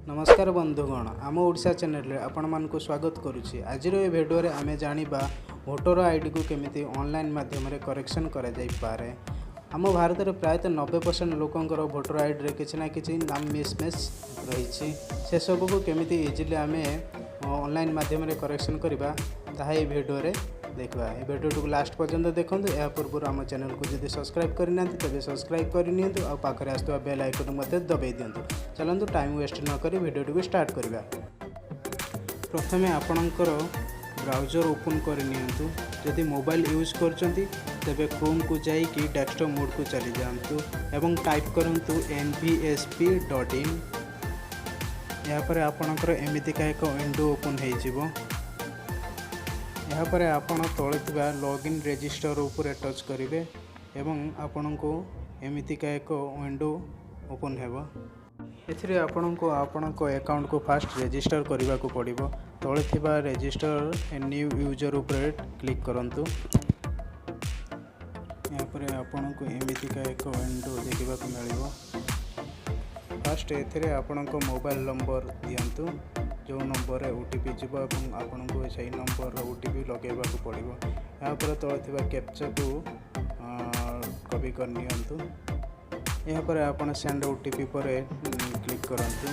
नमस्कार बंधुगण आम ओडिशा चैनल आपण मानक स्वागत करुच्ची। आज भिडियो रे आमे जानिबा वोटर आईडी को केमिति ऑनलाइन माध्यम रे करेक्शन करा जाई पारे। आम भारत में प्रायतः 90% लोकंकर वोटर आईडी रे किछि ना किछि नाम मिसमैच रही से सब को केमिति इजिली आमे ऑनलाइन माध्यम रे करेक्शन करबा ताहा ए भिडियो रे देखा। ये भिडियो को लास्ट पर्यंत देखो। या पूर्व आम चैनल को जब सब्सक्राइब करना तेज सब्सक्राइब करनी आ पाखे आसुवा बेल आइकन दबाई दिंतु। चलतु टाइम वेस्ट न करी भिडियो को स्टार्ट करवा। प्रथम आपणकर ब्राउजर ओपन करनी। जदि मोबाइल यूज करते क्रोम को जाइए डेस्कटॉप मोड को चली जातु एवं टाइप करूँ nvsp.in। यापर आपणकर एमतीका एक विंडो ओपन हो। यापर आपण तले लॉगिन रजिस्टर उपर टच करेंगे एवं आपण को एमतीका एक विंडो ओपन हो। एथिरे आपण को अकाउंट को फास्ट रजिस्टर करने को पड़ो। तले रजिस्टर ए न्यू यूजर उपर क्लिक करंतु। यापर आपण को एमतीका एक विंडो देखा मिल। फास्ट एथिरे आपण को मोबाइल नंबर दियंतु जो नंबर ओटीपी जीव आपन को सही नंबर ओटीपी लगेबा को पड़ो। यहाँ पर तले कैप्चा को कॉपी कर नियंतु। यहाँ पर आपन सेंड ओटीपी पर क्लिक करंतु।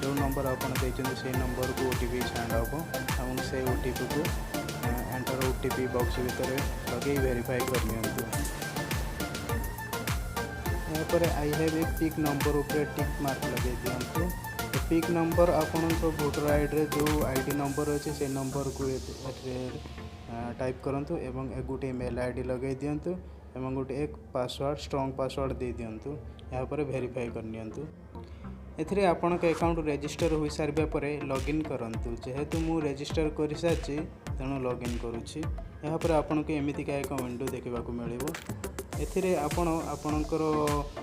जो नंबर आपन देइछन से नंबर को ओटीपी सेंड हो और से ओटीपी को एंटर ओटीपी बॉक्स भीतर लगे वेरीफाई कर नियंतु। यहाँ पर I have a pick number ऊपर टिक मार्क लगे दियंतु। पिक नंबर आपण वोटर आईडी रे जो आईडी नंबर अच्छे से नंबर को टाइप करंतु एवं एक गोटे मेल आईडी लगे दियंतु एवं गोटे एक पासवर्ड स्ट्रॉन्ग पासवर्ड दे दियंतु। यहाँ पर वेरीफाई कर नियंतु। एथिरे आपण के अकाउंट रजिस्टर हो सारिबा परे लॉगिन करंतु। जेहेतु मु रजिस्टर कर सारी तेणु लॉगिन करुच्ची। यहाँ पर आपण के एमतीका एक विंडो देखा मिलिबो। एथिरे आपणकर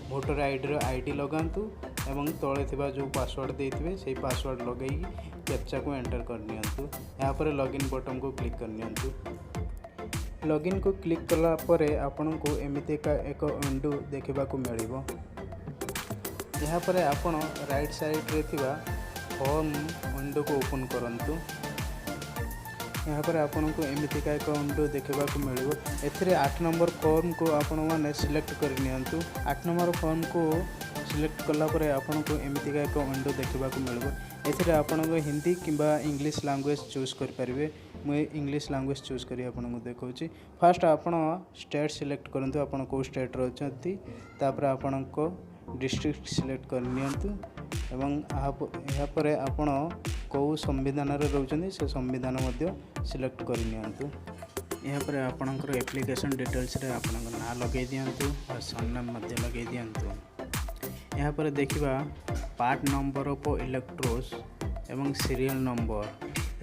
वोटर आईडी आईडी लगातु एवं तले जो पासवर्ड देते से पासवर्ड लगे कैप्चा को एंटर कर नियंतु। यहाँ पर लॉगिन बटन को क्लिक कर नियंतु। लॉगिन को क्लिक कला परे आपण को एमतीका एक विंडो देखा मिल। यहाँ पर आपण राइट साइड रे थिबा फॉर्म विंडो को ओपन करंतु। यहाँ पर आपण को एमतीका एक विंडो देखा मिल। एथिरे 8 नंबर फॉर्म को आपण माने सिलेक्ट कर नियंतु। 8 नंबर फॉर्म को सिलेक्ट कला परे आपण को एमतीका एक विंडो देखा मिल। एथिरे आपण को हिंदी किंबा इंग्लिश लैंग्वेज चूज कर पारिबे। मुझे इंग्लिश लैंग्वेज चूज करी आपण को देखौची। फर्स्ट आपण स्टेट सिलेक्ट करंतु आपण को स्टेट रो छथि। तापर आपण को डिस्ट्रिक्ट सिलेक्ट कर नियंतु एवं यहाँ पर आपण को संविधान रे रहउछन्ती से संविधान मध्य सिलेक्ट कर नियंतु। यहाँ पर आपणकर एप्लिकेशन डिटेल्स रे आपणकर नाम लगे दियंतु और सरनेम मध्य लगे दियंतु। यहाँ पर देखिबा पार्ट नंबर ऑफ इलेक्ट्रोस एवं सीरियल नंबर।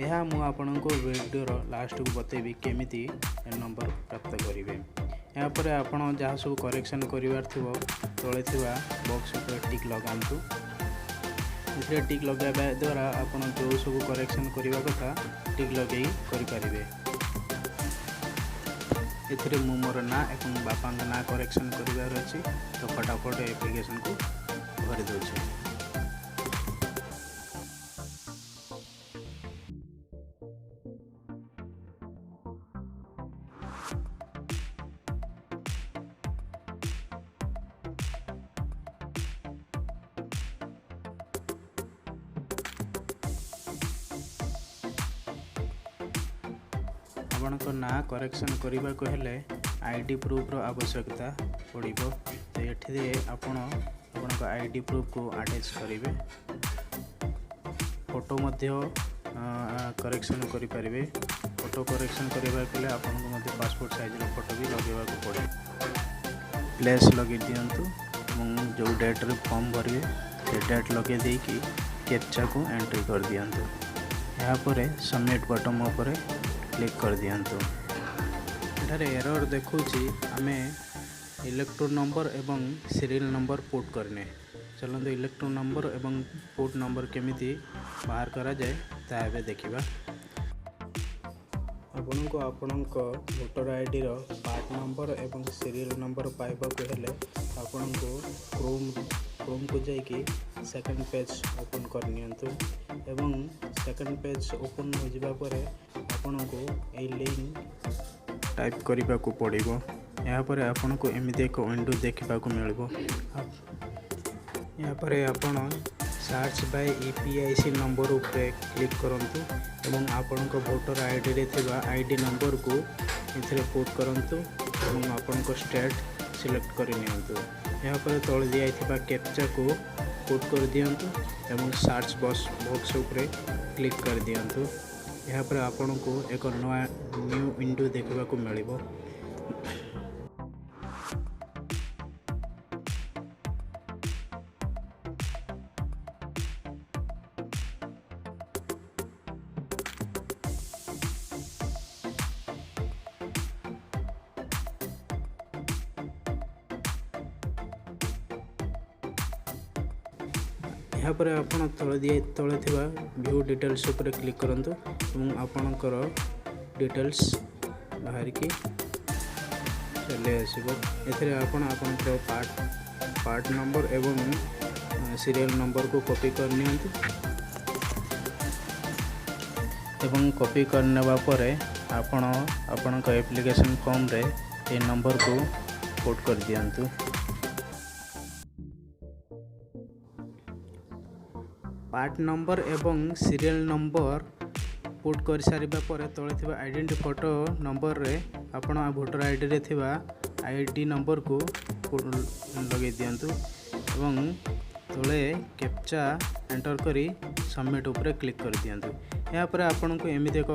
यह मु आपनको वीडियो लास्ट को बतेबी केमिति नंबर प्राप्त करेंगे। यहाँ पर आपण जहाँ सब करेक्शन करिवार थिबो तले थिबा बॉक्स पर टिक लगांतु। इसे टिक लगाइबा द्वारा आपण जो सब करेक्शन करबा कथा टिक लगे करि परिबे। एथिरे मु मोर ना एवं बापा ना करेक्शन करिवार अछि तो फटाफट एप्लिकेशन को भरि दउछि। आपणकर ना करेक्शन करने को हेले आईडी प्रूफ रो आवश्यकता पड़ो। तो ये आपण आईडी प्रूफ को अटैच करेंगे। फोटो मध्य करेक्शन करें। फोटो करेक्शन करने के आपको पासपोर्ट साइज फोटो भी लगे पड़े। प्लेस लगे दिंतु जो डेट रे फॉर्म भरिए से डेट लगे देकी कैप्चा को एंट्री कर दिंतु। यहाँ पर सबमिट बटन पर क्लिक कर दिंतु। एठारे एरर देखुची आमे इलेक्ट्रो नंबर एवं सीरियल नंबर पुट करने। चलते इलेक्ट्रो नंबर एवं पुट नंबर केमिति बाहर करा जाए ताबे देखिबा। आपण को वोटर आईडी रो पार्ट नंबर एवं सीरियल नंबर पाइबा को हेले आपण को क्रोम क्रोम को जाइए सेकंड पेज ओपन कर नियंतु एवं सेकंड पेज ओपन हो जिबा परे आपन को ए लिंक टाइप करबा को पड़िबो। यहाँ पर आपन को एमिति एक विंडो देखा मिलबो। यहाँ पर आपन सर्च बाय EPIC नंबर उपरे क्लिक करंतु एवं आपन को वोटर आईडी रे थिबा आईडी नंबर को इथरे पुट करंतु एवं आपन को स्टेट सिलेक्ट कर नियंतु। यहाँ पर तल दिया थिबा कैप्चा को पुट कर दियंतु एवं सर्च बॉक्स उपरे क्लिक कर दियंतु। यहाँ पर आपन को एक न्यू विंडो देखा को मिलिबो। यहाँ पर आपन तले थिबा व्यू डिटेल्स ऊपर क्लिक करंतु एवं आपनकर डिटेल्स बाहर की चले आसीबो। एथरे आपनकर पार्ट नंबर एवं सीरियल नंबर को कॉपी कर नियंतु एवं कॉपी करनेबा परे आपनका एप्लिकेशन फॉर्म रे ए नंबर को पुट कर दियंतु। पार्ट नंबर एवं सीरियल नंबर पुट कर सारिबा परे तले थिबा आइडेंटिटी फोटो नंबर रे आपण वोटर आईडी रे थिबा आईडी नंबर को लगे दियंतु एवं तले कैप्चा एंटर करी सबमिट ऊपर क्लिक कर दियंतु। यहाँ पर आपन को एमिति एक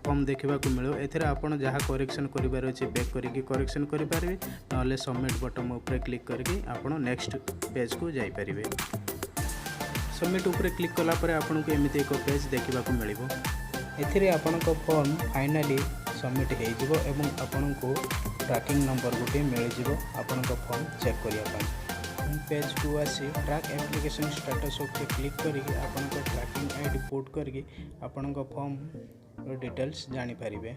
फॉर्म देखा मिलो। एथरे आपन जहाँ करेक्शन करिबार अछि बैक करिकि करेक्शन करि पारिबे नले सबमिट बटन ऊपर क्लिक करिकि आपन नेक्स्ट पेज को जाई पारिबे। सबमिट ऊपर क्लिक कला परे आपन को एमिति एक पेज देखा मिलिबो। एथिरे आपन को फॉर्म फाइनली सबमिट हो जिवो एवं आपन को ट्रैकिंग नंबर गोटे मिल जिवो आपन को फॉर्म चेक करिया पई। पेज को आसी ट्रैक एप्लिकेशन स्टेटस ऊपर क्लिक करिकि आपन को ट्रैकिंग आईडी पुट करिकि आपन को फॉर्म डिटेल्स जानि पारिबे।